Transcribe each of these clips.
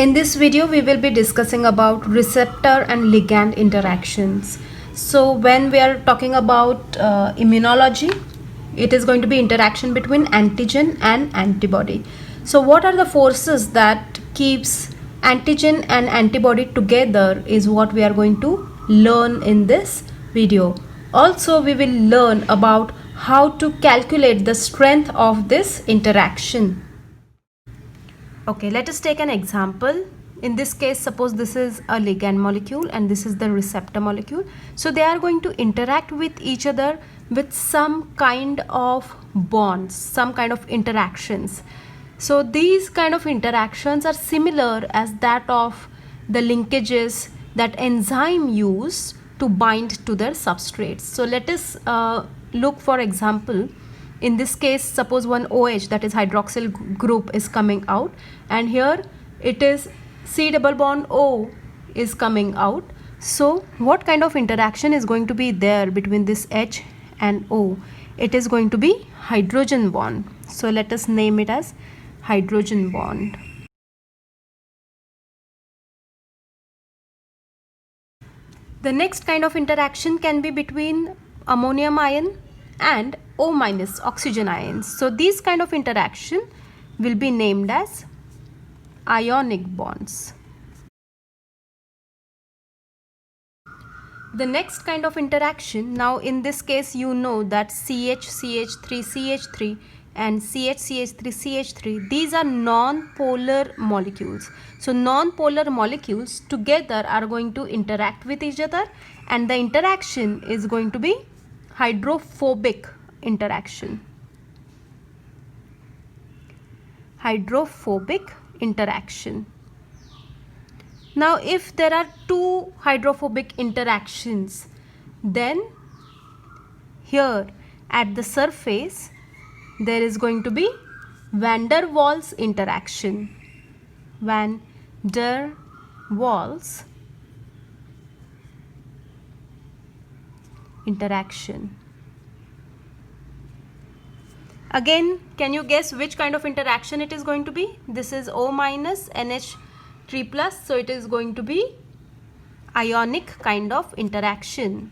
In this video, we will be discussing about receptor and ligand interactions. So when we are talking about immunology, it is going to be interaction between antigen and antibody. So what are the forces that keeps antigen and antibody together is what we are going to learn in this video. Also, we will learn about how to calculate the strength of this interaction. Okay, let us take an example. In this case, suppose this is a ligand molecule and this is the receptor molecule. So they are going to interact with each other with some kind of bonds, some kind of interactions. So these kind of interactions are similar as that of the linkages that enzyme use to bind to their substrates. So let us look for example. In this case, suppose one OH, that is hydroxyl group, is coming out, and here it is C double bond O is coming out. So what kind of interaction is going to be there between this H and O? It is going to be hydrogen bond. So let us name it as hydrogen bond. The next kind of interaction can be between ammonium ion and O minus oxygen ions. So these kind of interaction will be named as ionic bonds. The next kind of interaction, now in this case you know that CH3 and CH3 these are non-polar molecules. So non-polar molecules together are going to interact with each other, and the interaction is going to be hydrophobic interaction. Hydrophobic interaction. Now if there are two hydrophobic interactions, then here at the surface there is going to be van der Waals interaction. Van der Waals interaction. Again, can you guess which kind of interaction it is going to be? This is O minus NH3 plus, so it is going to be ionic kind of interaction.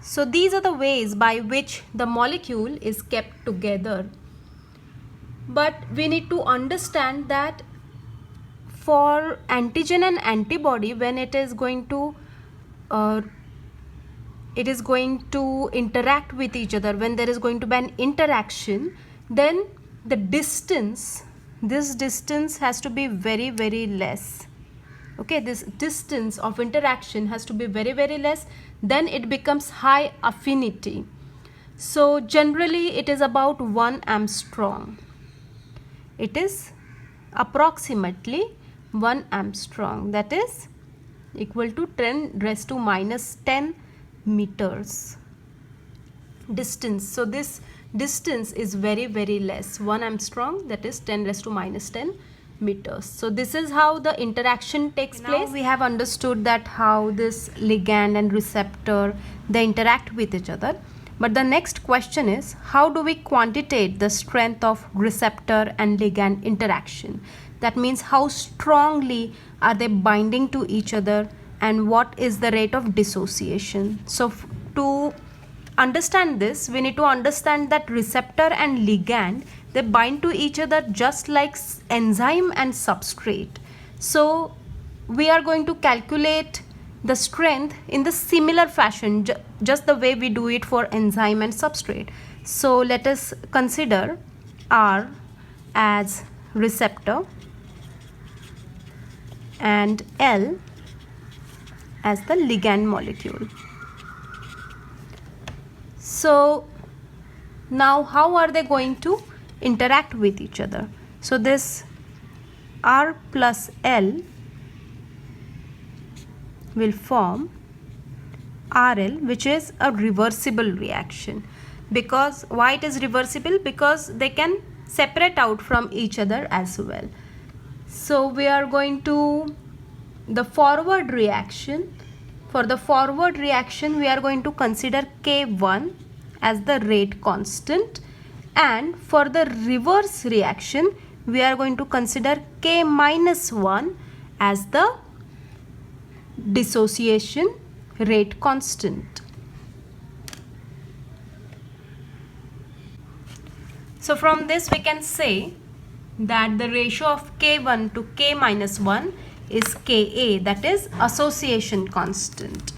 So these are the ways by which the molecule is kept together. But we need to understand that for antigen and antibody, when it is going to interact with each other, when there is going to be an interaction, then the distance, this distance has to be very, very less. Okay, this distance of interaction has to be very, very less, then it becomes high affinity. So generally it is about 1 angstrom. It is approximately 1 angstrom, that is equal to 10 raised to minus 10 meters distance. So this distance is very, very less, 1 angstrom, that is 10 raised to minus 10 meters. So this is how the interaction takes place. Now we have understood that how this ligand and receptor, they interact with each other. But the next question is, how do we quantitate the strength of receptor and ligand interaction? That means how strongly are they binding to each other and what is the rate of dissociation. So to understand this, we need to understand that receptor and ligand, they bind to each other just like enzyme and substrate. So we are going to calculate the strength in the similar fashion, just the way we do it for enzyme and substrate. So let us consider R as receptor and L as the ligand molecule. So now how are they going to interact with each other? So this R plus L will form RL, which is a reversible reaction. Because why it is reversible? Because they can separate out from each other as well. So we are going to the forward reaction. For the forward reaction, we are going to consider K1 as the rate constant And for the reverse reaction, we are going to consider K minus 1 as the dissociation rate constant. So from this we can say that the ratio of K1 to K minus 1 is Ka, that is association constant.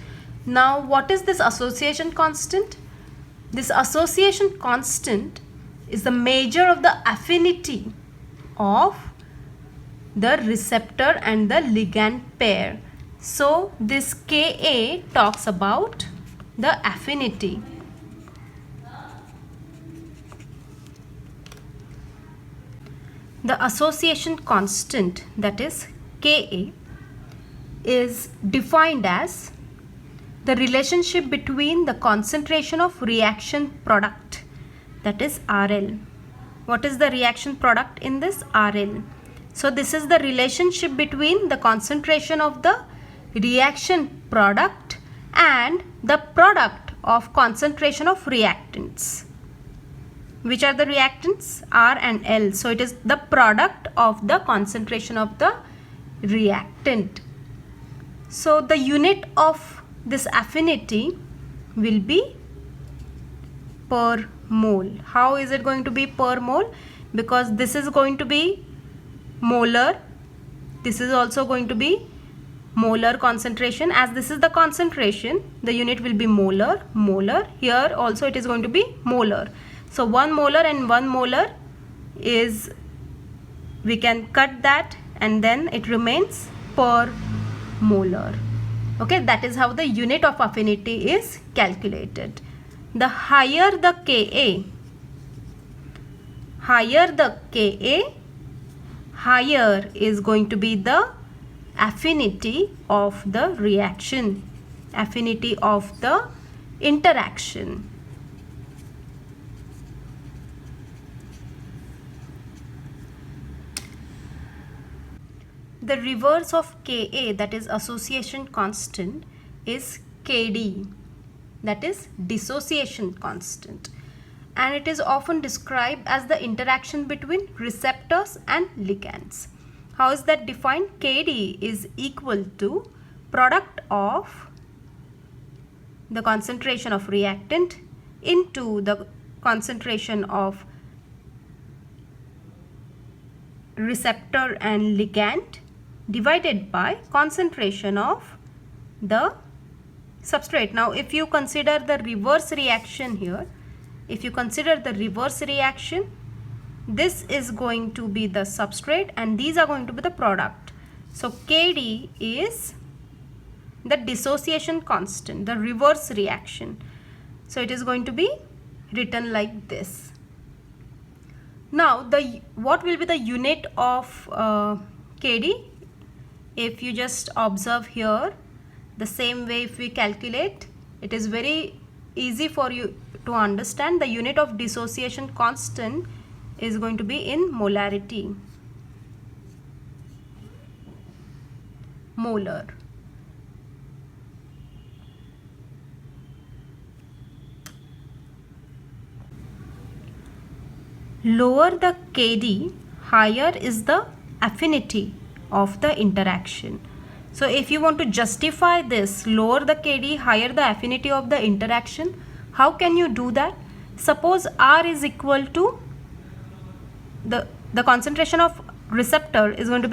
Now what is this association constant? This association constant is the measure of the affinity of the receptor and the ligand pair. So this Ka talks about the affinity. The association constant, that is Ka, is defined as the relationship between the concentration of reaction product, that is RL. What is the reaction product in this? RL. So this is the relationship between the concentration of the reaction product and the product of concentration of reactants. Which are the reactants? R and L. So it is the product of the concentration of the reactant. So the unit of this affinity will be per mole. How is it going to be per mole? Because this is going to be molar. This is also going to be molar concentration. As this is the concentration, the unit will be molar. Molar. Here also it is going to be molar. So 1 molar and 1 molar is, we can cut that and then it remains per molar. Okay, that is how the unit of affinity is calculated. The higher the Ka, higher is going to be the affinity of the reaction, affinity of the interaction. The reverse of Ka, that is association constant, is Kd, that is dissociation constant, and it is often described as the interaction between receptors and ligands. How is that defined? Kd is equal to product of the concentration of reactant into the concentration of receptor and ligand divided by concentration of the substrate. Now if you consider the reverse reaction here, if you consider the reverse reaction, this is going to be the substrate and these are going to be the product. So Kd is the dissociation constant, the reverse reaction. So it is going to be written like this. Now what will be the unit of Kd? If you just observe here, the same way if we calculate, it is very easy for you to understand. The unit of dissociation constant is going to be in molarity, molar. Lower the Kd, higher is the affinity of the interaction. So if you want to justify this, lower the Kd, higher the affinity of the interaction, how can you do that? Suppose R is equal to the concentration of receptor is going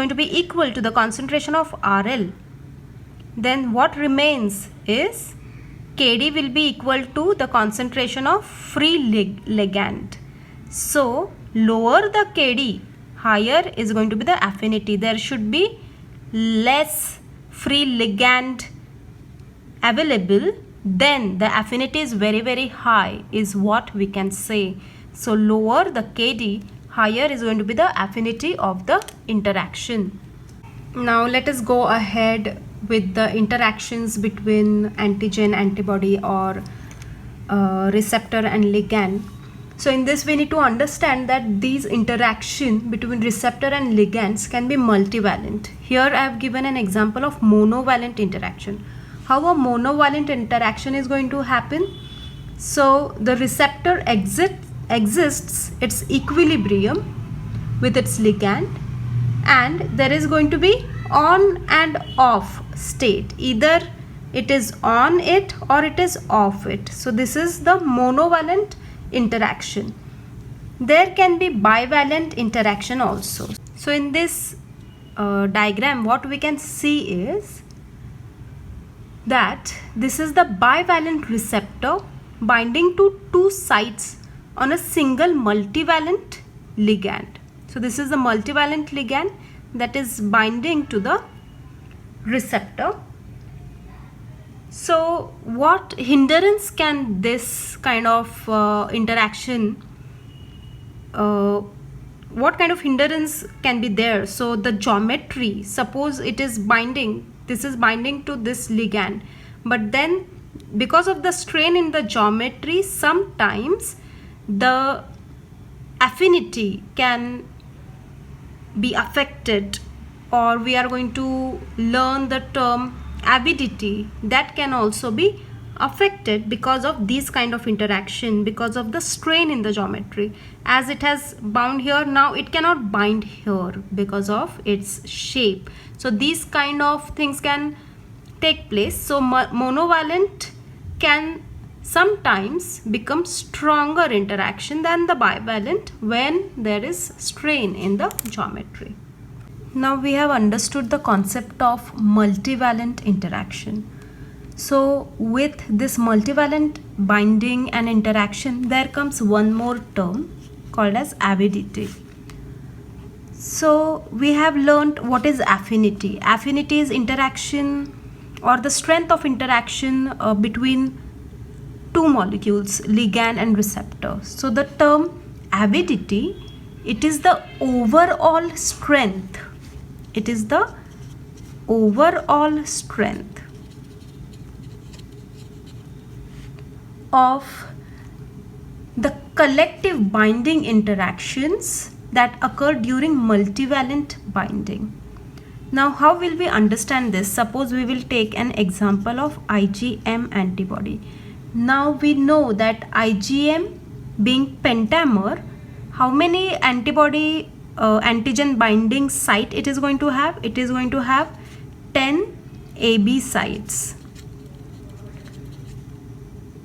to be equal to the concentration of RL. Then what remains is Kd will be equal to the concentration of free ligand. So lower the Kd, higher is going to be the affinity. There should be less free ligand available, then the affinity is very, very high is what we can say. So lower the Kd, higher is going to be the affinity of the interaction. Now let us go ahead with the interactions between antigen, antibody or receptor and ligand. So in this we need to understand that these interaction between receptor and ligands can be multivalent. Here I have given an example of monovalent interaction. How a monovalent interaction is going to happen? So the receptor exists its equilibrium with its ligand, and there is going to be on and off state. Either it is on it or it is off it. So this is the monovalent interaction. There can be bivalent interaction also. So in this diagram, what we can see is that this is the bivalent receptor binding to two sites on a single multivalent ligand. So this is the multivalent ligand that is binding to the receptor. So what hindrance can this kind of interaction, what kind of hindrance can be there? So the geometry, suppose it is binding, this is binding to this ligand, but then because of the strain in the geometry, sometimes the affinity can be affected, or we are going to learn the term avidity, that can also be affected because of these kind of interaction, because of the strain in the geometry. As it has bound here, now it cannot bind here because of its shape. So these kind of things can take place. So monovalent can sometimes become stronger interaction than the bivalent when there is strain in the geometry. Now we have understood the concept of multivalent interaction. So with this multivalent binding and interaction, there comes one more term called as avidity. So we have learnt what is affinity. Affinity is interaction or the strength of interaction between two molecules, ligand and receptor. So the term avidity, it is the overall strength. It is the overall strength of the collective binding interactions that occur during multivalent binding. Now how will we understand this? Suppose we will take an example of IgM antibody. Now we know that IgM being pentamer, how many antibody antigen binding site it is going to have? It is going to have 10 AB sites.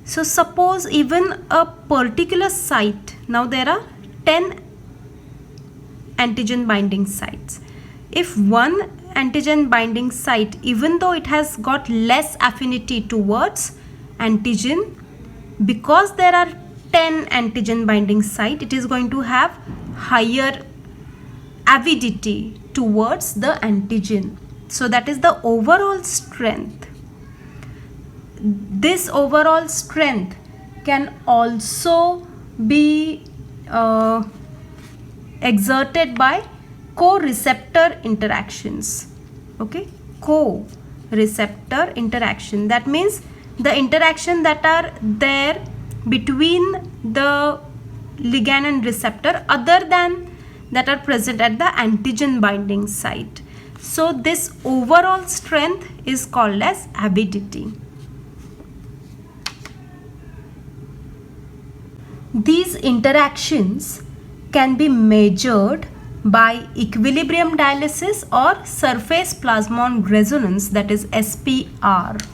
So suppose even a particular site, now there are 10 antigen binding sites. If one antigen binding site, even though it has got less affinity towards antigen, because there are 10 antigen binding site, it is going to have higher avidity towards the antigen. So that is the overall strength. This overall strength can also be exerted by co-receptor interactions. Okay, co-receptor interaction, that means the interaction that are there between the ligand and receptor other than that are present at the antigen binding site. So this overall strength is called as avidity. These interactions can be measured by equilibrium dialysis or surface plasmon resonance, that is SPR.